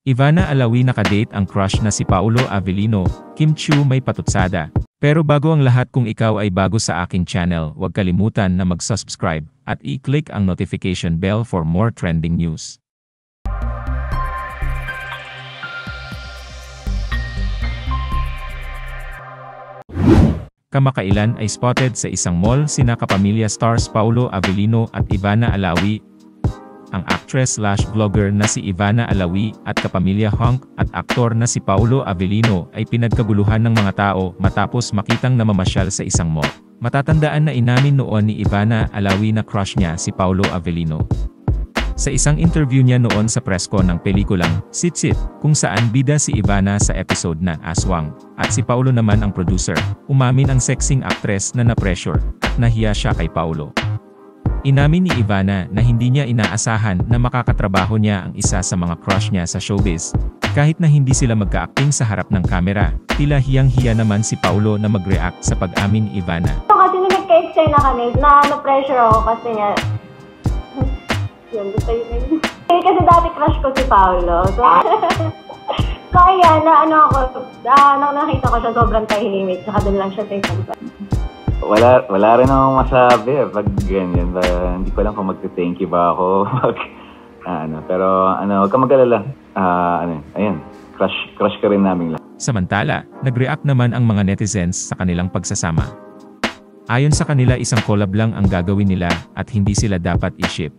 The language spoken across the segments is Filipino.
Ivana Alawi nakadate ang crush na si Paulo Avellino, Kim Chiu may patutsada. Pero bago ang lahat, kung ikaw ay bago sa aking channel, huwag kalimutan na mag-subscribe at i-click ang notification bell for more trending news. Kamakailan ay spotted sa isang mall sina kapamilya stars Paulo Avellino at Ivana Alawi. Ang actress/vlogger na si Ivana Alawi at kapamilya Hunk at aktor na si Paulo Avellino ay pinagkaguluhan ng mga tao matapos makitang namamasyal sa isang mall. Matatandaan na inamin noon ni Ivana Alawi na crush niya si Paulo Avellino. Sa isang interview niya noon sa presko ng pelikulang Sit-Sit, kung saan bida si Ivana sa episode na Aswang, at si Paulo naman ang producer, umamin ang sexing actress na na-pressure at nahiya siya kay Paulo. Inamin ni Ivana na hindi niya inaasahan na makakatrabaho niya ang isa sa mga crush niya sa showbiz. Kahit na hindi sila magka-acting sa harap ng kamera, tila hiyang-hiya naman si Paulo na mag-react sa pag-amin ni Ivana. Kasi nung nagka-eksena kami, na-pressure ako kasi nga, yun, gusto yun. Kasi dati crush ko si Paulo. So ayan, nakita ko siya sobrang tahimik, saka doon lang siya sa isang. Wala rin akong masabi pag ganyan. Hindi ko lang kung magte-thank you ba ako. Pero huwag kang mag-alala. Ayan, crush ka rin namin lang. Samantala, nag-react naman ang mga netizens sa kanilang pagsasama. Ayon sa kanila, isang collab lang ang gagawin nila at hindi sila dapat i-ship.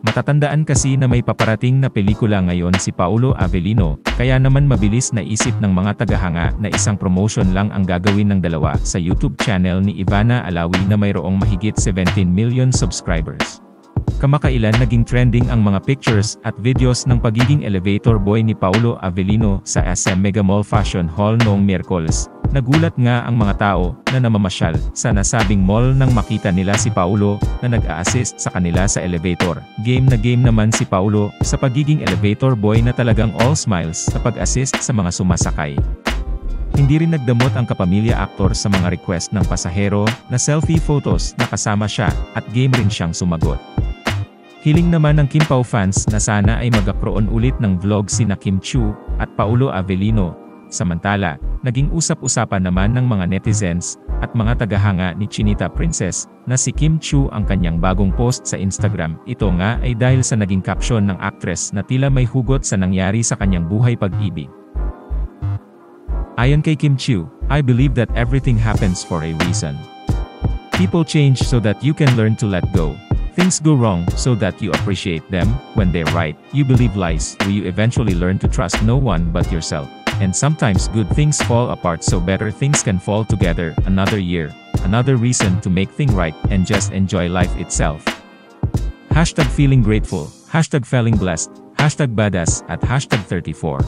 Matatandaan kasi na may paparating na pelikula ngayon si Paulo Avellino, kaya naman mabilis na isip ng mga tagahanga na isang promotion lang ang gagawin ng dalawa sa YouTube channel ni Ivana Alawi na mayroong mahigit 17 million subscribers. Kamakailan naging trending ang mga pictures at videos ng pagiging elevator boy ni Paulo Avellino sa SM Mega Mall Fashion Hall noong Miyerkules. Nagulat nga ang mga tao na namamasyal sa nasabing mall nang makita nila si Paulo na nag-a-assist sa kanila sa elevator. Game na game naman si Paulo sa pagiging elevator boy na talagang all smiles sa pag-assist sa mga sumasakay. Hindi rin nagdamot ang kapamilya aktor sa mga request ng pasahero na selfie photos na kasama siya at game rin siyang sumagot. Hiling naman ng Kim Pao fans na sana ay magkaroon ulit ng vlog sina Kim Chiu at Paulo Avellino. Samantala, naging usap-usapan naman ng mga netizens at mga tagahanga ni Chinita Princess na si Kim Chiu ang kanyang bagong post sa Instagram. Ito nga ay dahil sa naging caption ng actress na tila may hugot sa nangyari sa kanyang buhay pag-ibig. Ayon kay Kim Chiu, "I believe that everything happens for a reason. People change so that you can learn to let go. Things go wrong so that you appreciate them when they're right. You believe lies where you eventually learn to trust no one but yourself. And sometimes good things fall apart so better things can fall together. Another year, another reason to make things right and just enjoy life itself." #feeling grateful, #feeling blessed, #badass at #34.